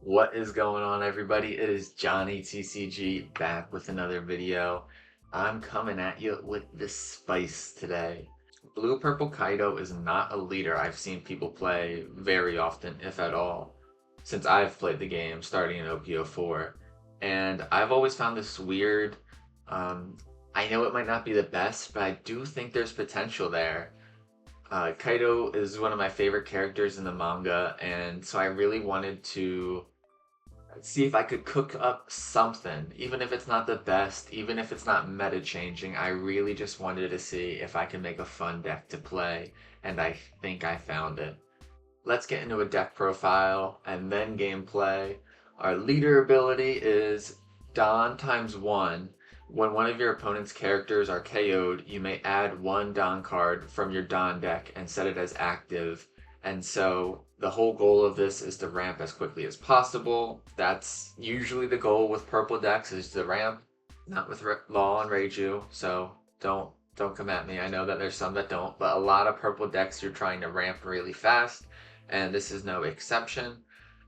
What is going on, everybody? It is Johnny TCG back with another video. I'm coming at you with the spice today. Blue Purple Kaido is not a leader I've seen people play very often, if at all, since I've played the game starting in OP04. And I've always found this weird. Um, I know it might not be the best, but I do think there's potential there. Kaido is one of my favorite characters in the manga, and so I really wanted to see if I could cook up something, even if it's not the best, even if it's not meta changing. I really just wanted to see if I can make a fun deck to play, and I think I found it. Let's get into a deck profile and then gameplay. Our leader ability is Don times 1. When one of your opponent's characters are KO'd, you may add one Don card from your Don deck and set it as active. And so the whole goal of this is to ramp as quickly as possible. That's usually the goal with purple decks, is to ramp, not with Law and Reiju. So don't come at me. I know that there's some that don't, but a lot of purple decks you're trying to ramp really fast, and this is no exception.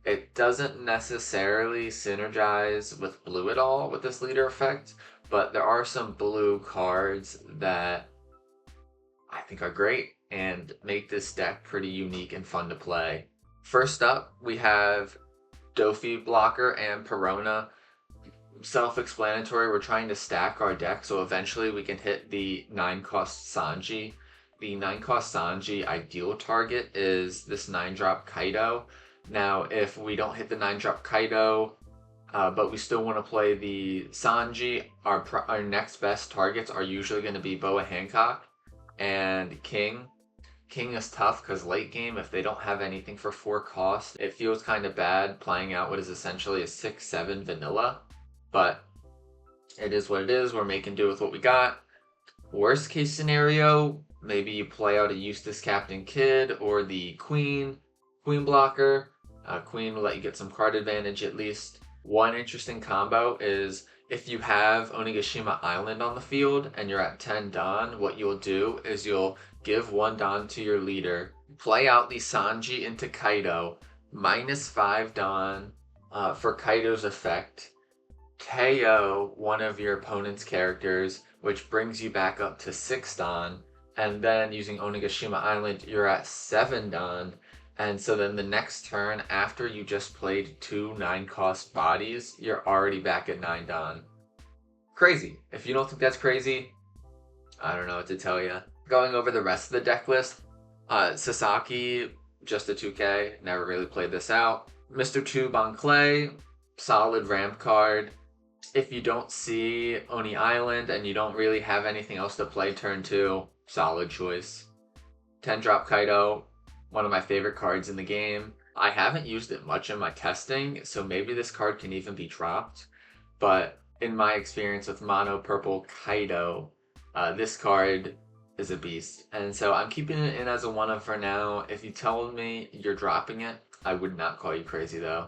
It doesn't necessarily synergize with blue at all with this leader effect, but there are some blue cards that I think are great and make this deck pretty unique and fun to play. First up, we have Dofi Blocker and Perona. Self-explanatory, we're trying to stack our deck so eventually we can hit the 9-cost Sanji. The 9-cost Sanji ideal target is this 9-drop Kaido. Now, if we don't hit the 9-drop Kaido, but we still want to play the Sanji, our next best targets are usually going to be Boa Hancock and King. King is tough because late game, if they don't have anything for 4 cost, it feels kind of bad playing out what is essentially a 6-7 vanilla. But it is what it is. We're making do with what we got. Worst case scenario, maybe you play out a Eustace Captain Kidd or the Queen blocker. Queen will let you get some card advantage at least. One interesting combo is if you have Onigashima Island on the field and you're at 10 Don, what you'll do is you'll give 1 Don to your leader, play out the Sanji into Kaido, -5 Don for Kaido's effect, KO one of your opponent's characters, which brings you back up to 6 Don, and then using Onigashima Island, you're at 7 Don, and so then the next turn, after you just played 2 9-cost bodies, you're already back at 9 Don. Crazy. If you don't think that's crazy, I don't know what to tell you. Going over the rest of the deck list, Sasaki, just a 2K, never really played this out. Mr. Tube on Clay, solid ramp card. If you don't see Oni Island and you don't really have anything else to play turn 2, solid choice. 10-drop Kaido, one of my favorite cards in the game. I haven't used it much in my testing, so maybe this card can even be dropped. But in my experience with Mono Purple Kaido, this card is a beast. And so I'm keeping it in as a 1-of for now. If you told me you're dropping it, I would not call you crazy though.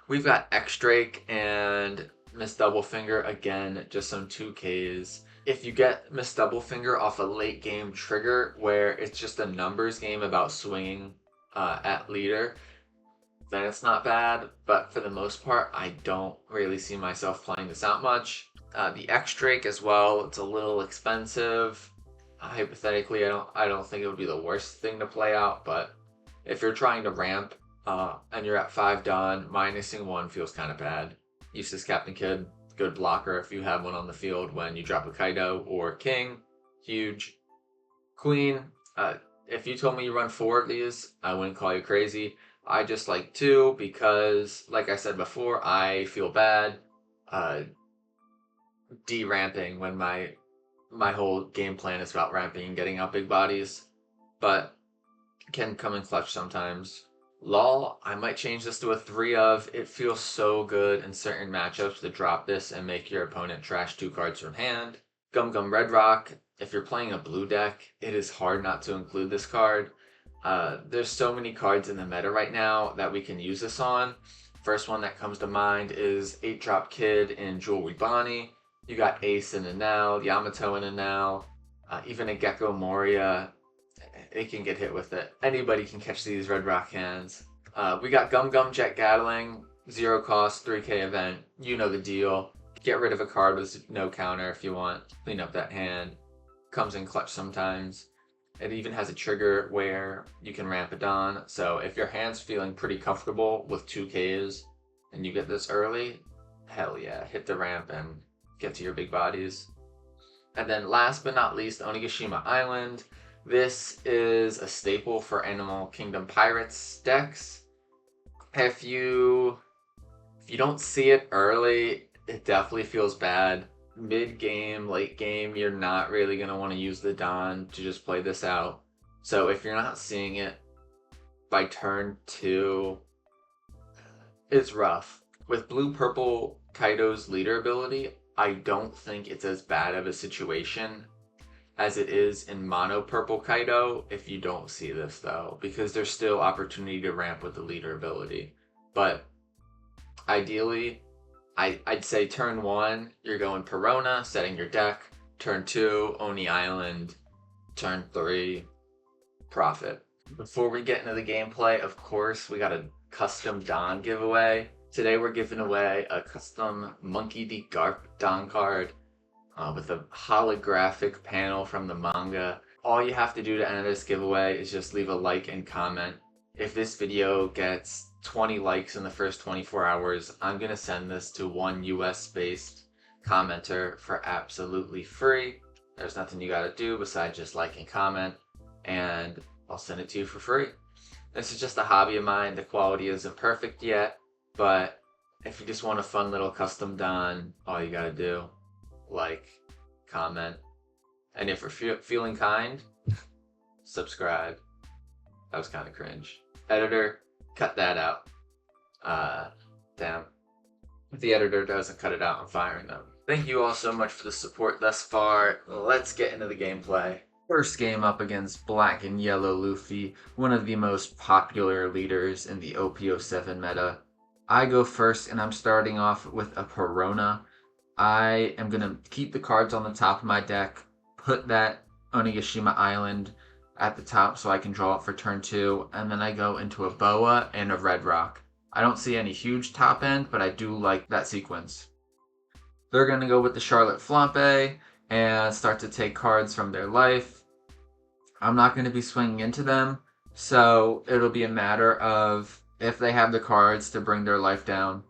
We've got X-Drake and Miss Doublefinger, again, just some 2Ks. If you get Miss Doublefinger off a late game trigger where it's just a numbers game about swinging at leader, then it's not bad, but for the most part, I don't really see myself playing this out much. The X-Drake as well, it's a little expensive. Hypothetically, I don't think it would be the worst thing to play out, but if you're trying to ramp and you're at 5 Don, minusing 1 feels kind of bad. Eustace Captain Kidd, good blocker if you have one on the field when you drop a Kaido or King, huge. Queen, if you told me you run 4 of these, I wouldn't call you crazy. I just like 2 because, like I said before, I feel bad de-ramping when my whole game plan is about ramping and getting out big bodies, but can come in clutch sometimes. Law, I might change this to a 3-of. It feels so good in certain matchups to drop this and make your opponent trash 2 cards from hand. Gum Gum Red Rock, if you're playing a blue deck, it is hard not to include this card. There's so many cards in the meta right now that we can use this on. First one that comes to mind is 8-drop Kid in Jewelry Bonnie. You got Ace in Enel, Yamato in Enel, even a Gecko Moria. It can get hit with it. Anybody can catch these Red Rock hands. We got Gum Gum Jet Gatling, 0 cost, 3k event. You know the deal. Get rid of a card with no counter if you want. Clean up that hand. Comes in clutch sometimes. It even has a trigger where you can ramp it on. So if your hand's feeling pretty comfortable with 2Ks and you get this early, hell yeah, hit the ramp and get to your big bodies. And then last but not least, Onigashima Island. This is a staple for Animal Kingdom Pirates decks. If you don't see it early, it definitely feels bad. Mid game, late game, you're not really going to want to use the Don to just play this out. So if you're not seeing it by turn 2, it's rough. With Blue Purple Kaido's leader ability, I don't think it's as bad of a situation as it is in Mono Purple Kaido if you don't see this though, because there's still opportunity to ramp with the leader ability. But ideally, I'd say turn 1, you're going Perona, setting your deck. Turn 2, Oni Island. Turn 3, Profit. Before we get into the gameplay, of course, we got a custom Don giveaway. Today we're giving away a custom Monkey D. Garp Don card with a holographic panel from the manga. All you have to do to enter this giveaway is just leave a like and comment. If this video gets 20 likes in the first 24 hours, I'm going to send this to one US-based commenter for absolutely free. There's nothing you got to do besides just like and comment, and I'll send it to you for free. This is just a hobby of mine. The quality isn't perfect yet, but if you just want a fun little custom Don, all you got to do, like, comment, and if you're feeling kind, subscribe. That was kind of cringe. Editor, cut that out. Damn. If the editor doesn't cut it out, I'm firing them. Thank you all so much for the support thus far. Let's get into the gameplay. First game up against Black and Yellow Luffy, one of the most popular leaders in the OP07 meta. I go first, and I'm starting off with a Perona. I am going to keep the cards on the top of my deck, put that Onigashima Island at the top so I can draw it for turn 2, and then I go into a Boa and a Red Rock. I don't see any huge top end, but I do like that sequence. They're going to go with the Charlotte Flampe and start to take cards from their life. I'm not going to be swinging into them, so it'll be a matter of if they have the cards to bring their life down.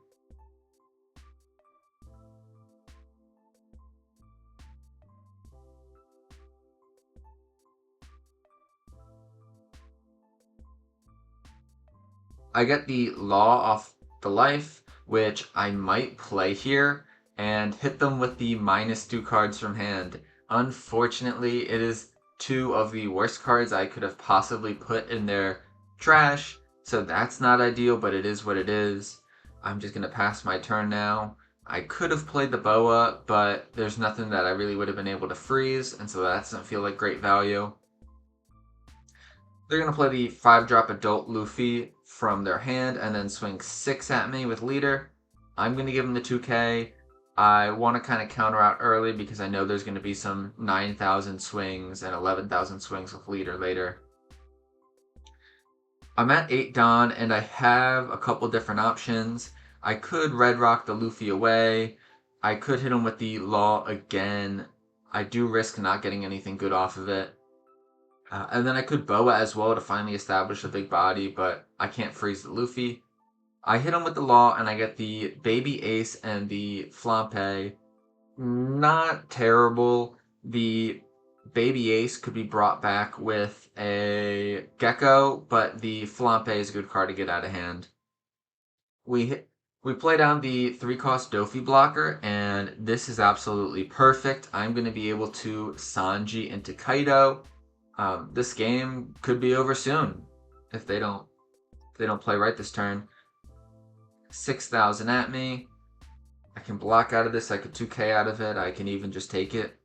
I get the Law off the life, which I might play here, and hit them with the -2 cards from hand. Unfortunately, it is 2 of the worst cards I could have possibly put in their trash, so that's not ideal, but it is what it is. I'm just going to pass my turn now. I could have played the Boa, but there's nothing that I really would have been able to freeze, and so that doesn't feel like great value. They're going to play the 5-drop Adult Luffy from their hand and then swing 6 at me with leader. I'm going to give them the 2k. I want to kind of counter out early because I know there's going to be some 9,000 swings and 11,000 swings with leader later. I'm at 8 Don and I have a couple different options. I could Red Rock the Luffy away. I could hit him with the Law again. I do risk not getting anything good off of it. And then I could Boa as well to finally establish a big body, but I can't freeze the Luffy. I hit him with the Law, and I get the Baby Ace and the Flampe. Not terrible. The Baby Ace could be brought back with a Gecko, but the Flampe is a good card to get out of hand. We play down the 3-cost Dofi blocker, and this is absolutely perfect. I'm going to be able to Sanji into Kaido. This game could be over soon if they don't play right this turn. 6,000 at me. I can block out of this. I could 2k out of it. I can even just take it.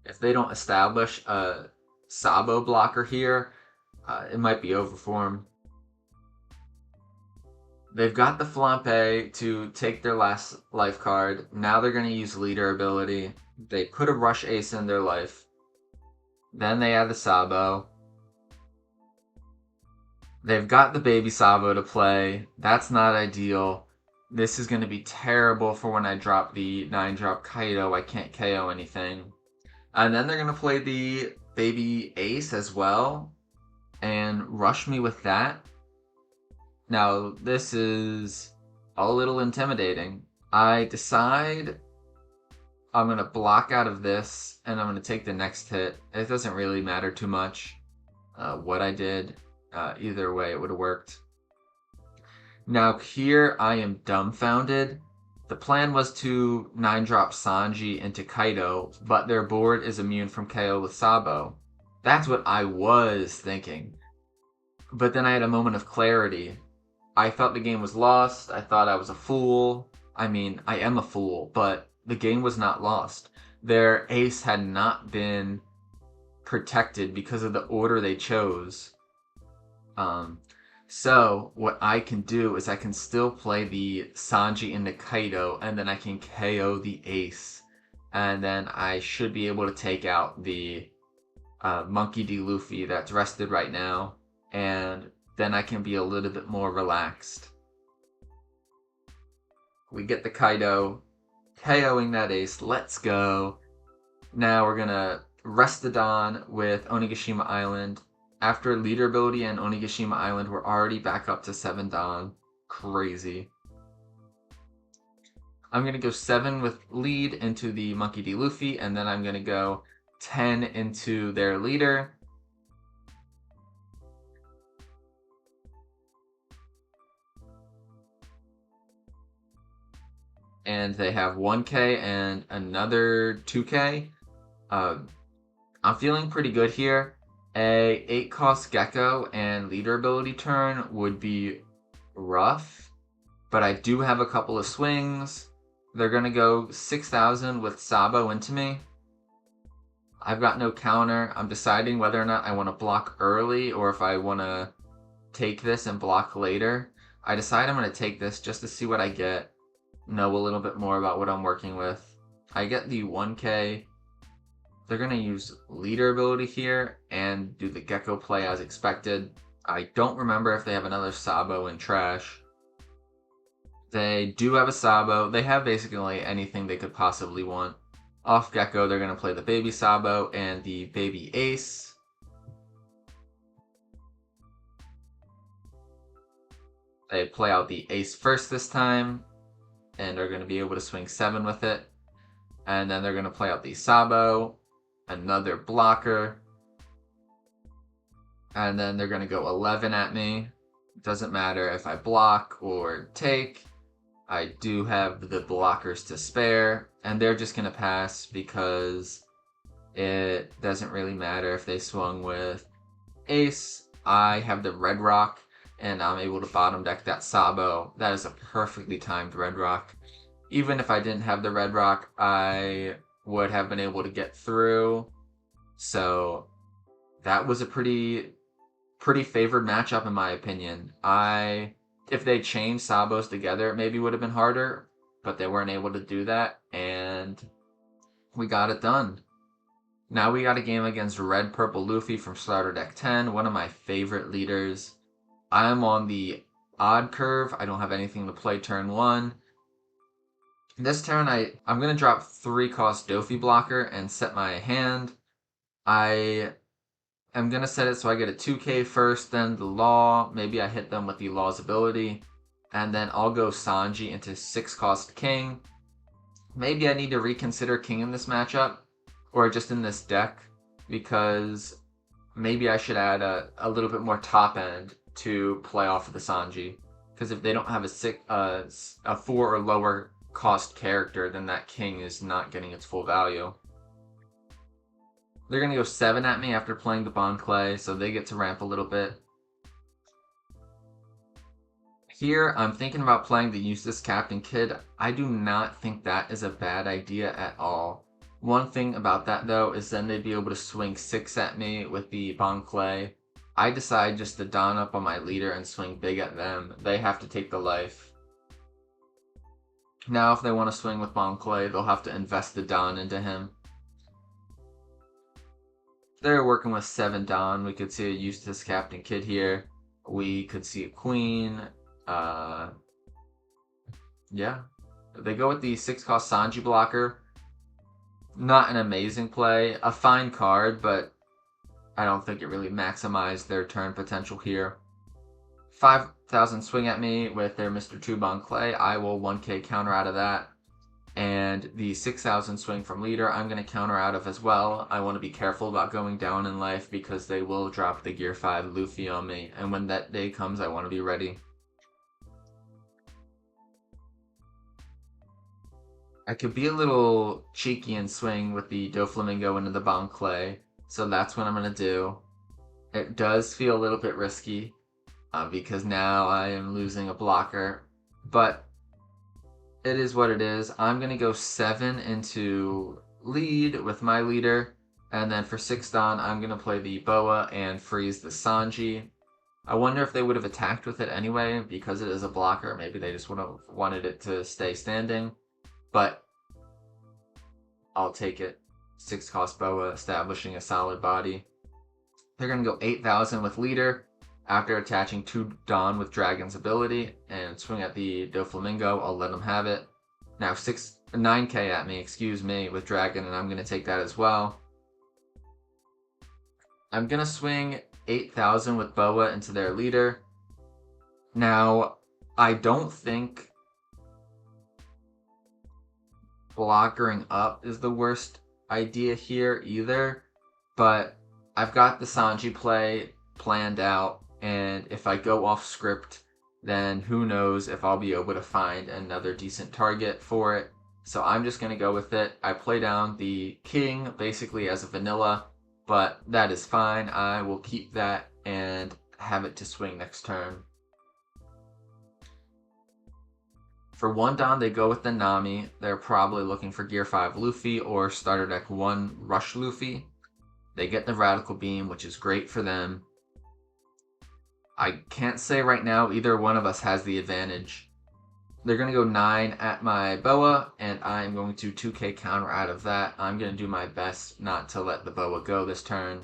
If they don't establish a Sabo blocker here, it might be over for them. They've got the Flampe to take their last life card. Now they're going to use leader ability. They put a Rush Ace in their life. Then they add the Sabo. They've got the baby Sabo to play. That's not ideal. This is going to be terrible for when I drop the 9-drop Kaido. I can't KO anything. And then they're going to play the baby Ace as well and rush me with that. Now, this is a little intimidating. I decide I'm going to block out of this and I'm going to take the next hit. It doesn't really matter too much what I did. Either way, it would have worked. Now, here I am dumbfounded. The plan was to 9-drop Sanji into Kaido, but their board is immune from KO with Sabo. That's what I was thinking. But then I had a moment of clarity. I thought the game was lost. I thought I was a fool. I mean, I am a fool, but the game was not lost. Their ace had not been protected because of the order they chose. So what I can do is I can still play the Sanji into Kaido, and then I can KO the ace. And then I should be able to take out the Monkey D. Luffy that's rested right now. And then I can be a little bit more relaxed. We get the Kaido, KOing that ace. Let's go. Now we're going to rest the Don with Onigashima Island. After leader ability and Onigashima Island, we're already back up to 7 Don. Crazy. I'm going to go 7 with lead into the Monkey D. Luffy, and then I'm going to go 10 into their leader. And they have 1k and another 2k. I'm feeling pretty good here. A 8-cost Gecko and leader ability turn would be rough, but I do have a couple of swings. They're going to go 6,000 with Sabo into me. I've got no counter. I'm deciding whether or not I want to block early or if I want to take this and block later. I decide I'm going to take this just to see what I get. Know a little bit more about what I'm working with. I get the 1k. They're going to use leader ability here and do the Gecko play as expected. I don't remember if they have another Sabo in trash. They do have a Sabo. They have basically anything they could possibly want. Off Gecko, they're going to play the baby Sabo and the baby Ace. They play out the Ace first this time and are going to be able to swing 7 with it. And then they're going to play out the Sabo, another blocker, and then they're going to go 11 at me. Doesn't matter if I block or take. I do have the blockers to spare, and they're just going to pass because it doesn't really matter if they swung with Ace. I have the Red Rock, and I'm able to bottom deck that Sabo. That is a perfectly timed Red Rock. Even if I didn't have the Red Rock, I would have been able to get through. So that was a pretty favored matchup in my opinion. If they changed Sabos together, it maybe would have been harder, but they weren't able to do that, and we got it done. Now we got a game against Red Purple Luffy from Starter Deck 10, one of my favorite leaders. I am on the odd curve. I don't have anything to play turn 1. This turn, I'm going to drop 3-cost Dofi blocker and set my hand. I am going to set it so I get a 2k first, then the Law. Maybe I hit them with the Law's ability. And then I'll go Sanji into 6-cost King. Maybe I need to reconsider King in this matchup, or just in this deck, because maybe I should add a little bit more top end to play off of the Sanji. Because if they don't have a 4 or lower cost character, then that King is not getting its full value. They're going to go 7 at me after playing the Bon Clay, so they get to ramp a little bit. Here, I'm thinking about playing the Eustace Captain Kid. I do not think that is a bad idea at all. One thing about that, though, is then they'd be able to swing 6 at me with the Bon Clay. I decide just to Don up on my leader and swing big at them. They have to take the life. Now, if they want to swing with Bon Clay, they'll have to invest the Don into him. They're working with 7 Don. We could see a Eustace Captain Kid here. We could see a queen. Yeah. They go with the 6-cost Sanji blocker. Not an amazing play. A fine card, but I don't think it really maximized their turn potential here. 5,000 swing at me with their Mr. Tubon Clay. I will 1k counter out of that. And the 6,000 swing from leader, I'm going to counter out of as well. I want to be careful about going down in life because they will drop the Gear 5 Luffy on me. And when that day comes, I want to be ready. I could be a little cheeky and swing with the Doflamingo into the Bon Clay. So that's what I'm going to do. It does feel a little bit risky because now I am losing a blocker. But it is what it is. I'm going to go 7 into lead with my leader. And then for 6 Don, I'm going to play the Boa and freeze the Sanji. I wonder if they would have attacked with it anyway because it is a blocker. Maybe they just would have wanted it to stay standing. But I'll take it. 6-cost Boa establishing a solid body. They're going to go 8,000 with leader after attaching 2 Don with Dragon's ability and swing at the Doflamingo. I'll let them have it. Now 9k at me, excuse me, with Dragon, and I'm going to take that as well. I'm going to swing 8,000 with Boa into their leader. Now, I don't think blockering up is the worst idea here either, but I've got the Sanji play planned out, and if I go off script, then who knows if I'll be able to find another decent target for it. So I'm just going to go with it. I play down the king basically as a vanilla, but that is fine. I will keep that and have it to swing next turn. For 1 Don, they go with the Nami. They're probably looking for Gear 5 Luffy or Starter Deck 1 Rush Luffy. They get the Radical Beam, which is great for them. I can't say right now either one of us has the advantage. They're going to go 9 at my Boa, and I'm going to 2k counter out of that. I'm going to do my best not to let the Boa go this turn.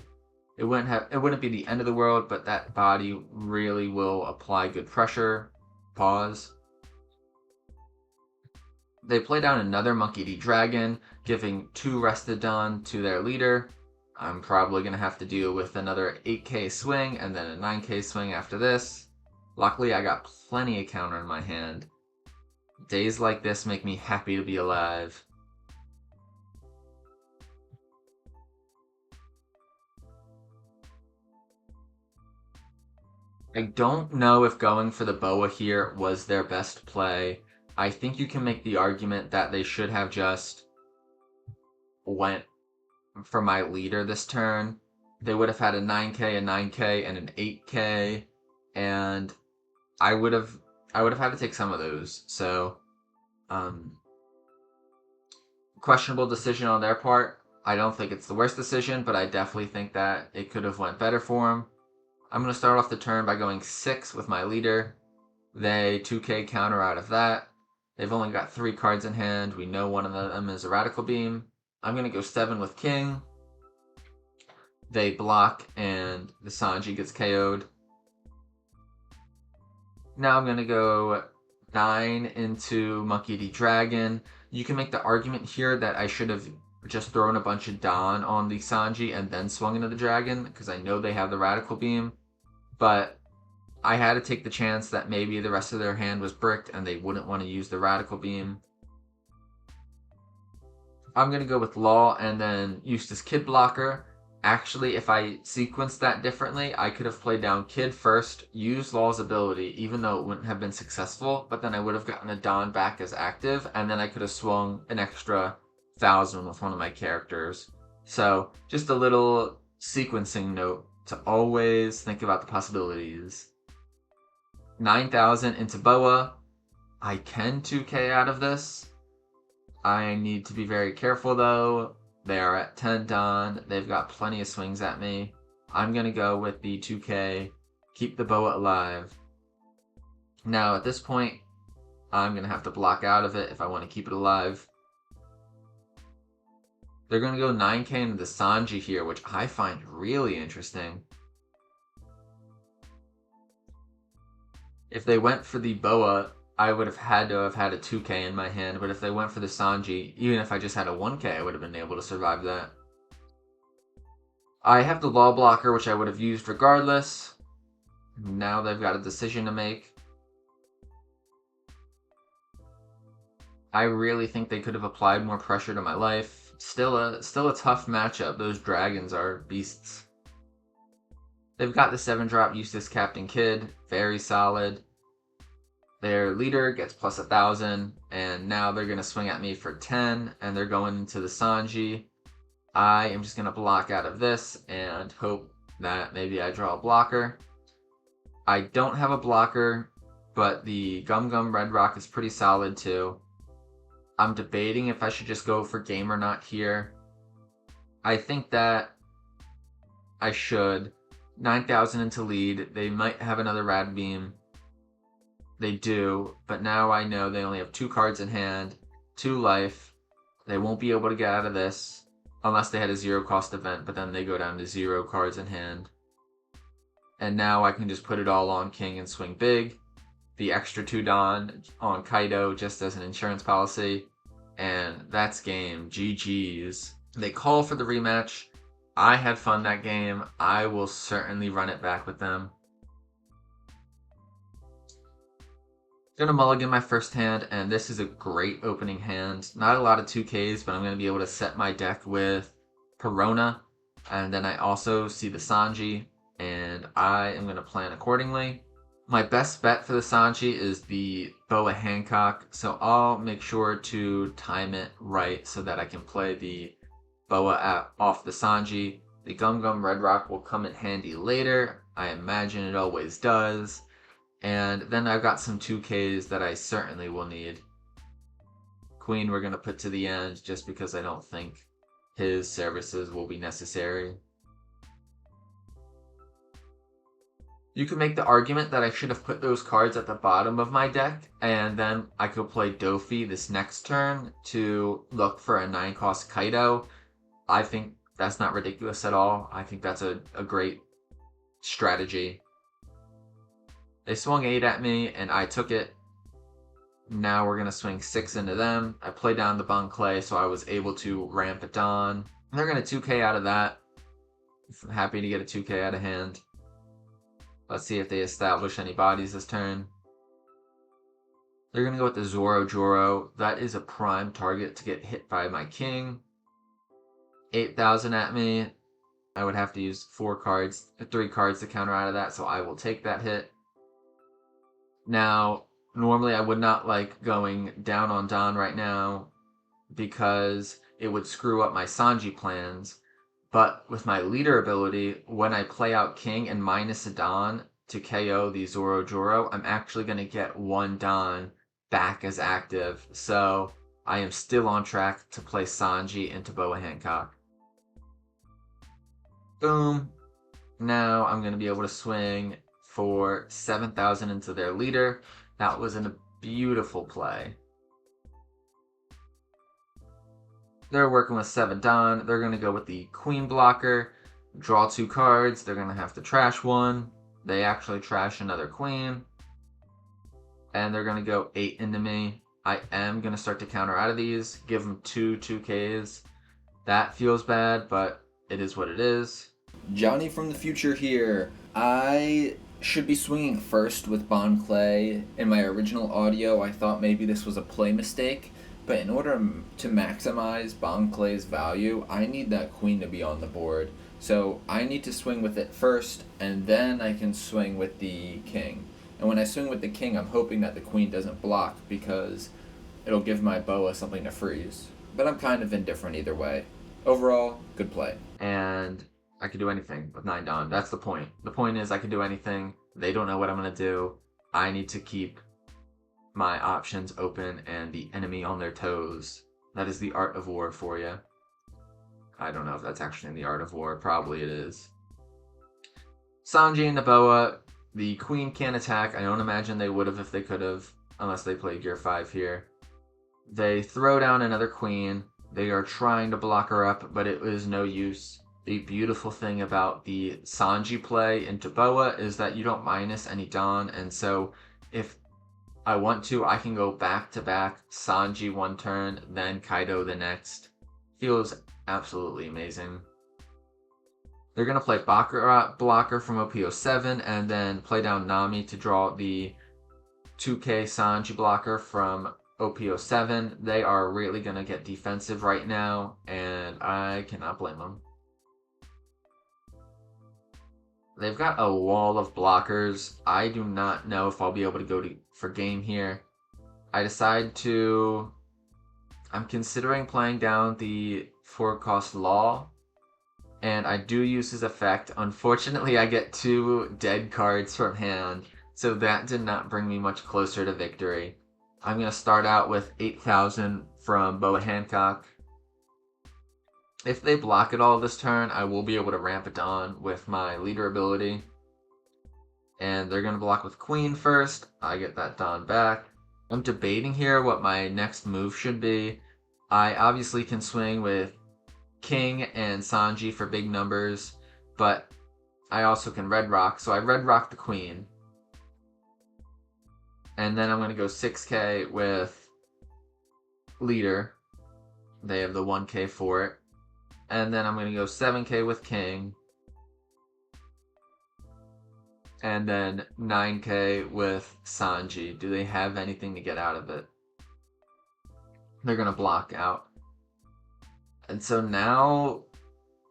It wouldn't be the end of the world, but that body really will apply good pressure. Pause. They play down another Monkey D. Dragon, giving 2 Rested Don to their leader. I'm probably going to have to deal with another 8k swing and then a 9k swing after this. Luckily, I got plenty of counter in my hand. Days like this make me happy to be alive. I don't know if going for the Boa here was their best play. I think you can make the argument that they should have just went for my leader this turn. They would have had a 9k, a 9k, and an 8k, and I would have had to take some of those. So, questionable decision on their part. I don't think it's the worst decision, but I definitely think that it could have went better for them. I'm going to start off the turn by going 6 with my leader. They 2k counter out of that. They've only got 3 cards in hand. We know one of them is a Radical Beam. I'm going to go 7 with King. They block, and the Sanji gets KO'd. Now I'm going to go 9 into Monkey D. Dragon. You can make the argument here that I should have just thrown a bunch of Don on the Sanji and then swung into the Dragon, because I know they have the Radical Beam. But I had to take the chance that maybe the rest of their hand was bricked and they wouldn't want to use the Radical Beam. I'm going to go with Law and then Eustace Kid Blocker. Actually, if I sequenced that differently, I could have played down Kid first, used Law's ability, even though it wouldn't have been successful, but then I would have gotten a Don back as active, and then I could have swung an extra 1,000 with one of my characters. So, just a little sequencing note to always think about the possibilities. 9,000 into Boa. I can 2k out of this. I need to be very careful though. They are at 10 Don. They've got plenty of swings at me. I'm going to go with the 2k. Keep the Boa alive. Now at this point, I'm going to have to block out of it if I want to keep it alive. They're going to go 9k into the Sanji here, which I find really interesting. If they went for the Boa, I would have had to have had a 2k in my hand, but if they went for the Sanji, even if I just had a 1k, I would have been able to survive that. I have the Law Blocker, which I would have used regardless. Now they've got a decision to make. I really think they could have applied more pressure to my life. Still a tough matchup. Those dragons are beasts. They've got the 7-drop Eustace Captain Kidd, very solid. Their leader gets plus 1,000, and now they're going to swing at me for 10, and they're going into the Sanji. I am just going to block out of this and hope that maybe I draw a blocker. I don't have a blocker, but the Gum Gum Red Rock is pretty solid too. I'm debating if I should just go for game or not here. I think that I should. 9,000 into lead. They might have another Rad Beam. They do, but now I know they only have 2 cards in hand, 2 life. They won't be able to get out of this unless they had a 0-cost event, but then they go down to 0 cards in hand. And now I can just put it all on King and swing big. The extra 2 Don on Kaido just as an insurance policy. And that's game. GG's. They call for the rematch. I had fun that game. I will certainly run it back with them. Gonna mulligan my first hand, and this is a great opening hand. Not a lot of 2Ks, but I'm gonna be able to set my deck with Perona. And then I also see the Sanji, and I am gonna plan accordingly. My best bet for the Sanji is the Boa Hancock, so I'll make sure to time it right so that I can play the Boa off the Sanji. The Gum Gum Red Rock will come in handy later. I imagine it always does. And then I've got some 2Ks that I certainly will need. Queen we're going to put to the end just because I don't think his services will be necessary. You could make the argument that I should have put those cards at the bottom of my deck, and then I could play Dofi this next turn to look for a 9-cost Kaido. I think that's not ridiculous at all. I think that's a great strategy. They swung 8 at me, and I took it. Now we're going to swing 6 into them. I played down the Bon Clay, so I was able to ramp it on. They're going to 2K out of that. I'm happy to get a 2K out of hand. Let's see if they establish any bodies this turn. They're going to go with the Zoro Joro. That is a prime target to get hit by my king. 8,000 at me. I would have to use 3 cards to counter out of that, so I will take that hit. Now, normally I would not like going down on Don right now because it would screw up my Sanji plans. But with my leader ability, when I play out King and minus a Don to KO the Zoro Joro, I'm actually going to get 1 Don back as active. So I am still on track to play Sanji into Boa Hancock. Boom. Now I'm going to be able to swing for 7,000 into their leader. That was a beautiful play. They're working with 7 Don. They're going to go with the Queen blocker. Draw 2 cards. They're going to have to trash 1. They actually trash another Queen. And they're going to go 8 into me. I am going to start to counter out of these. Give them 2 2Ks. That feels bad, but it is what it is. Johnny from the future here. I should be swinging first with Bon Clay. In my original audio, I thought maybe this was a play mistake. But in order to maximize Bon Clay's value, I need that Queen to be on the board. So I need to swing with it first, and then I can swing with the King. And when I swing with the King, I'm hoping that the Queen doesn't block because it'll give my Boa something to freeze. But I'm kind of indifferent either way. Overall, good play. And I could do anything with 9 Don. That's the point. The point is I can do anything. They don't know what I'm going to do. I need to keep my options open and the enemy on their toes. That is the art of war for you. I don't know if that's actually in the art of war. Probably it is. Sanji and the Boa. The Queen can't attack. I don't imagine they would have if they could have, unless they played Gear 5 here. They throw down another Queen. They are trying to block her up, but it is no use. The beautiful thing about the Sanji play into Boa is that you don't minus any Don, and so If I want to, I can go back to back Sanji one turn, then Kaido the next. Feels absolutely amazing. They're going to play Blocker from OP07 and then play down Nami to draw the 2K Sanji blocker from OP07. They are really going to get defensive right now, and I cannot blame them. They've got a wall of blockers. I do not know if I'll be able to go for game here. I decide to... I'm considering playing down the 4-cost Law, and I do use his effect. Unfortunately, I get 2 dead cards from hand, so that did not bring me much closer to victory. I'm going to start out with 8,000 from Boa Hancock. If they block it all this turn, I will be able to ramp it on with my leader ability. And they're going to block with Queen first. I get that Don back. I'm debating here what my next move should be. I obviously can swing with King and Sanji for big numbers, but I also can Red Rock, so I Red Rock the Queen. And then I'm going to go 6k with Leader. They have the 1k for it. And then I'm going to go 7k with King. And then 9k with Sanji. Do they have anything to get out of it? They're going to block out. And so now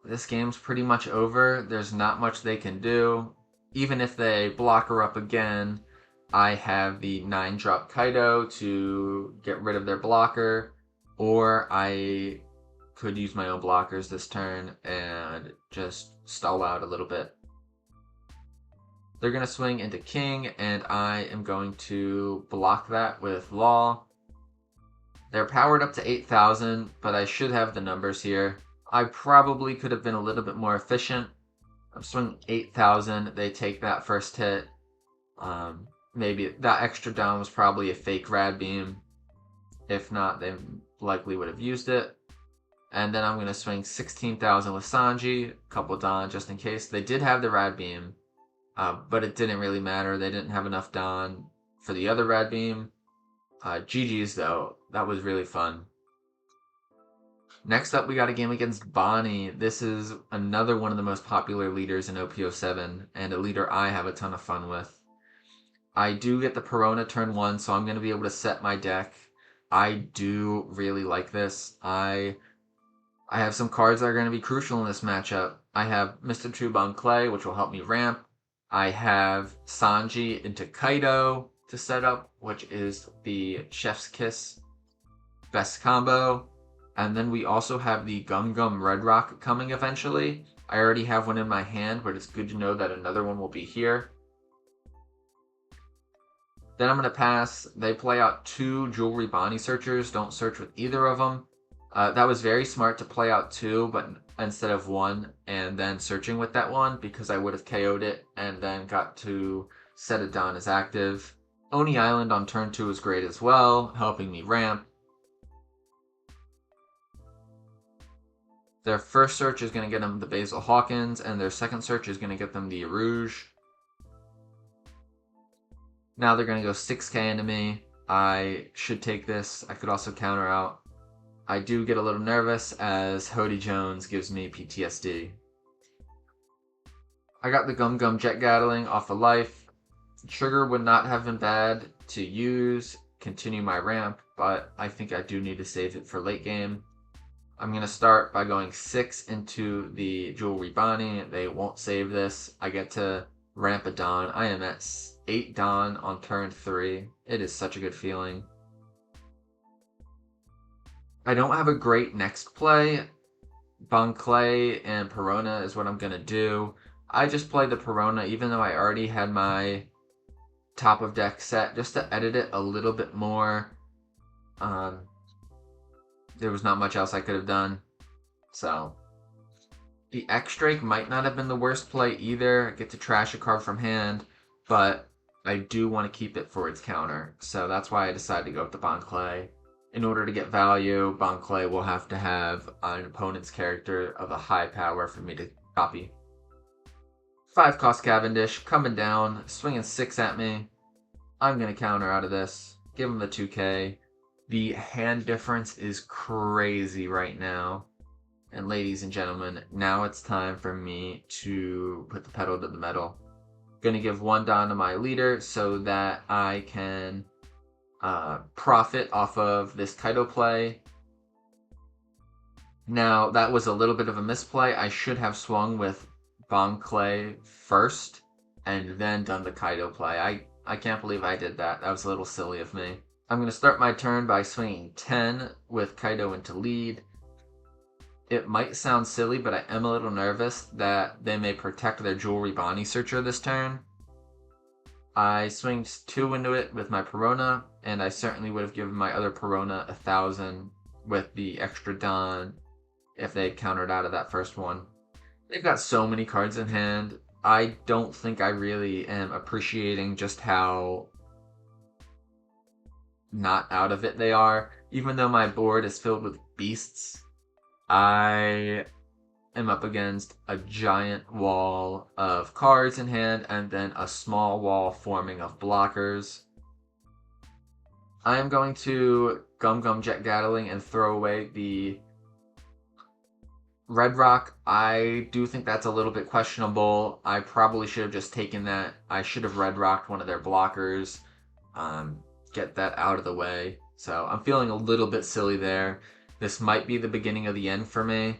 this game's pretty much over. There's not much they can do. Even if they block her up again, I have the 9-drop Kaido to get rid of their blocker. Or I could use my own blockers this turn and just stall out a little bit. They're going to swing into King, and I am going to block that with Law. They're powered up to 8,000, but I should have the numbers here. I probably could have been a little bit more efficient. I'm swinging 8,000. They take that first hit. Maybe that extra down was probably a fake Rad Beam. If not, they likely would have used it. And then I'm going to swing 16,000 with Sanji, a couple Don just in case. They did have the Rad Beam, but it didn't really matter. They didn't have enough Don for the other Rad Beam. GG's though, that was really fun. Next up, we got a game against Bonnie. This is another one of the most popular leaders in OP07, and a leader I have a ton of fun with. I do get the Perona turn 1, so I'm going to be able to set my deck. I do really like this. I have some cards that are going to be crucial in this matchup. I have Mr. Tube on Clay, which will help me ramp. I have Sanji into Kaido to set up, which is the Chef's Kiss best combo. And then we also have the Gum Gum Red Rock coming eventually. I already have one in my hand, but it's good to know that another one will be here. Then I'm going to pass. They play out 2 Jewelry Bonnie Searchers. Don't search with either of them. That was very smart to play out 2, but instead of 1, and then searching with that 1, because I would have KO'd it and then got to set it down as active. Oni Island on turn 2 is great as well, helping me ramp. Their first search is going to get them the Basil Hawkins, and their second search is going to get them the Rouge. Now they're going to go 6k into me. I should take this. I could also counter out. I do get a little nervous as Hody Jones gives me PTSD. I got the Gum Gum Jet Gatling off of life. Trigger would not have been bad to use, continue my ramp, but I think I do need to save it for late game. I'm going to start by going 6 into the Jewelry Bonnie. They won't save this. I get to ramp a Don. I am at 8 Don on turn 3. It is such a good feeling. I don't have a great next play. Bon Clay and Perona is what I'm going to do. I just played the Perona even though I already had my top of deck set just to edit it a little bit more. There was not much else I could have done. So the X-Drake might not have been the worst play either. I get to trash a card from hand, but I do want to keep it for its counter. So that's why I decided to go with the Bon Clay. In order to get value, Bon Clay will have to have an opponent's character of a high power for me to copy. 5 cost Cavendish coming down, swinging 6 at me. I'm going to counter out of this. Give him the 2K. The hand difference is crazy right now. And ladies and gentlemen, now it's time for me to put the pedal to the metal. Gonna give 1 Don to my leader so that I can profit off of this Kaido play. Now, that was a little bit of a misplay. I should have swung with Bon Clay first and then done the Kaido play. I can't believe I did that. That was a little silly of me. I'm going to start my turn by swinging 10 with Kaido into lead. It might sound silly, but I am a little nervous that they may protect their Jewelry Bonnie Searcher this turn. I swing 2 into it with my Perona, and I certainly would have given my other Perona 1,000 with the extra Don if they had countered out of that first one. They've got so many cards in hand. I don't think I really am appreciating just how not out of it they are. Even though my board is filled with beasts, I am up against a giant wall of cards in hand and then a small wall forming of blockers. I am going to Gum Gum Jet Gatling and throw away the Red Rock. I do think that's a little bit questionable. I probably should have just taken that. I should have Red Rocked one of their blockers. Get that out of the way. So I'm feeling a little bit silly there. This might be the beginning of the end for me.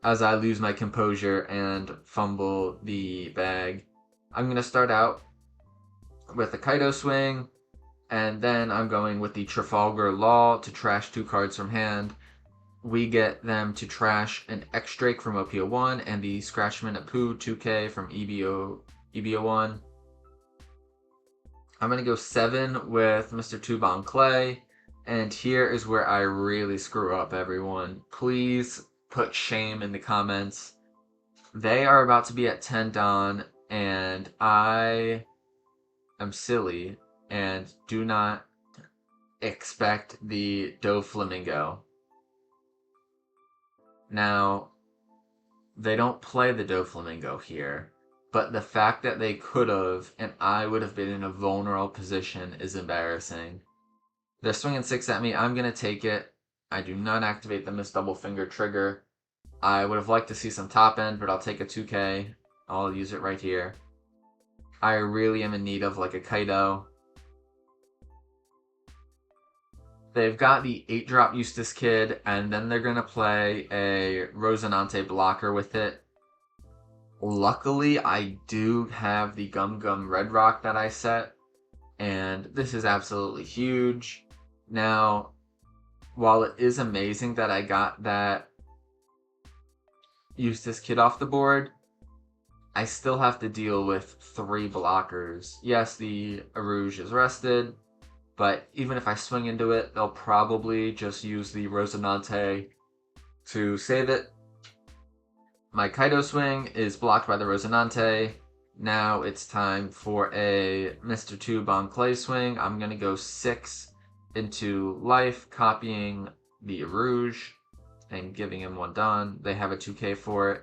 As I lose my composure and fumble the bag. I'm going to start out with a Kaido swing, and then I'm going with the Trafalgar Law to trash 2 cards from hand. We get them to trash an X-Drake from OP01 and the Scratchman Apu 2K from EBO1. I'm going to go 7 with Mr. 2 Bon Clay, and here is where I really screw up, everyone. Please put shame in the comments. They are about to be at 10 Don, and I am silly and do not expect the Doflamingo. Now, they don't play the Doflamingo here, but the fact that they could have and I would have been in a vulnerable position is embarrassing. They're swinging 6 at me. I'm going to take it. I do not activate the Miss Double Finger trigger. I would have liked to see some top end, but I'll take a 2K. I'll use it right here. I really am in need of like a Kaido. They've got the 8-drop Eustace Kid, and then they're going to play a Rosinante blocker with it. Luckily, I do have the Gum Gum Red Rock that I set, and this is absolutely huge. Now, while it is amazing that I got that Eustace Kid off the board, I still have to deal with 3 blockers. Yes, the Arouge is rested, but even if I swing into it, they'll probably just use the Rosinante to save it. My Kaido swing is blocked by the Rosinante. Now it's time for a Mr. 2 Bon Clay swing. I'm going to go 6 into life, copying the Rouge and giving him 1 Don. They have a 2K for it.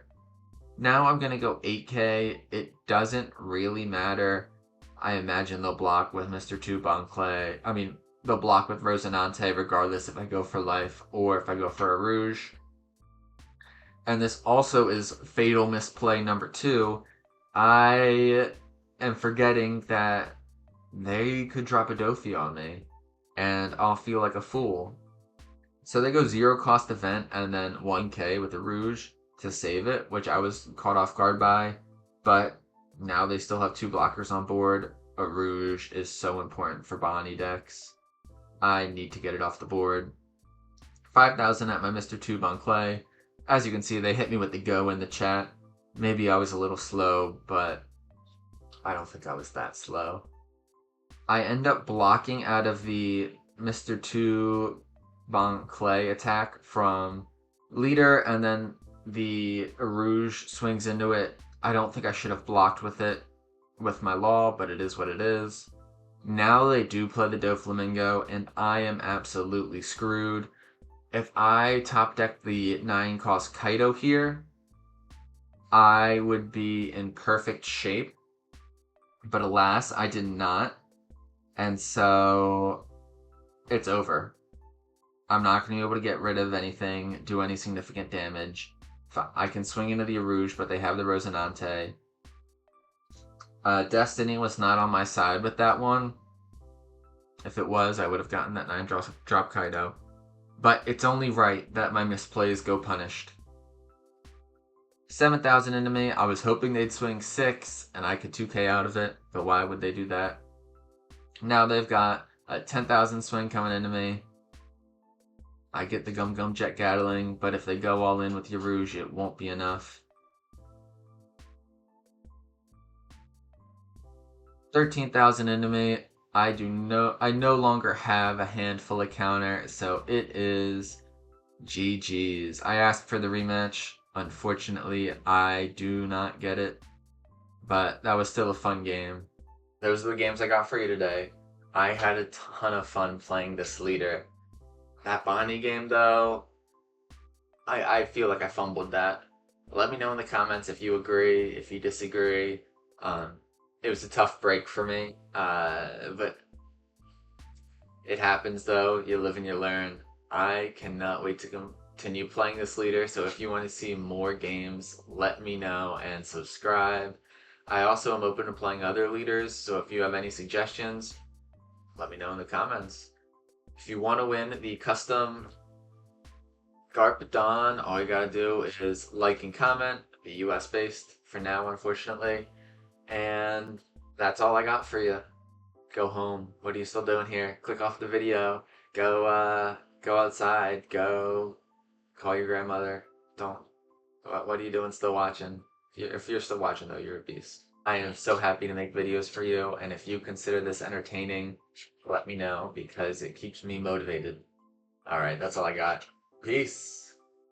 Now I'm going to go 8K. It doesn't really matter. I imagine they'll block with Mr. 2 Bon Clay. They'll block with Rosinante regardless if I go for life or if I go for a Rouge. And this also is fatal misplay number 2. I am forgetting that they could drop a Dofi on me, and I'll feel like a fool. So they go 0 cost event and then 1K with the Rouge to save it, which I was caught off guard by. But now they still have 2 blockers on board. A Rouge is so important for Bonnie decks. I need to get it off the board. 5,000 at my Mr. 2 Bon Clay. As you can see, they hit me with the go in the chat. Maybe I was a little slow, but I don't think I was that slow. I end up blocking out of the Mr. 2 Bon Clay attack from leader, and then the Rouge swings into it. I don't think I should have blocked with it with my law, but it is what it is. Now they do play the Doflamingo, and I am absolutely screwed. If I top deck the 9 cost Kaido here, I would be in perfect shape. But alas, I did not. And so it's over. I'm not going to be able to get rid of anything, do any significant damage. I can swing into the Arouge, but they have the Rosinante. Destiny was not on my side with that one. If it was, I would have gotten that 9 drop Kaido. But it's only right that my misplays go punished. 7,000 into me. I was hoping they'd swing 6 and I could 2k out of it, but why would they do that? Now they've got a 10,000 swing coming into me. I get the Gum Gum Jet Gatling, but if they go all in with your Rouge, it won't be enough. 13,000 into me. I no longer have a handful of counter, so it is GG's. I asked for the rematch. Unfortunately, I do not get it, but that was still a fun game. Those are the games I got for you today. I had a ton of fun playing this leader. That Bonnie game, though, I feel like I fumbled that. Let me know in the comments if you agree, if you disagree. It was a tough break for me, but it happens though. You live and you learn. I cannot wait to continue playing this leader, so if you want to see more games, let me know and subscribe. I also am open to playing other leaders, so if you have any suggestions, let me know in the comments. If you want to win the custom Garp Don, all you gotta do is like and comment. Be US based for now, unfortunately. And that's all I got for you. Go home. What are you still doing here? Click off the video. Go outside. Go call your grandmother. Don't. What are you doing still watching? If you're still watching though, you're a beast. I am so happy to make videos for you, and if you consider this entertaining, let me know because it keeps me motivated. Alright, that's all I got. Peace.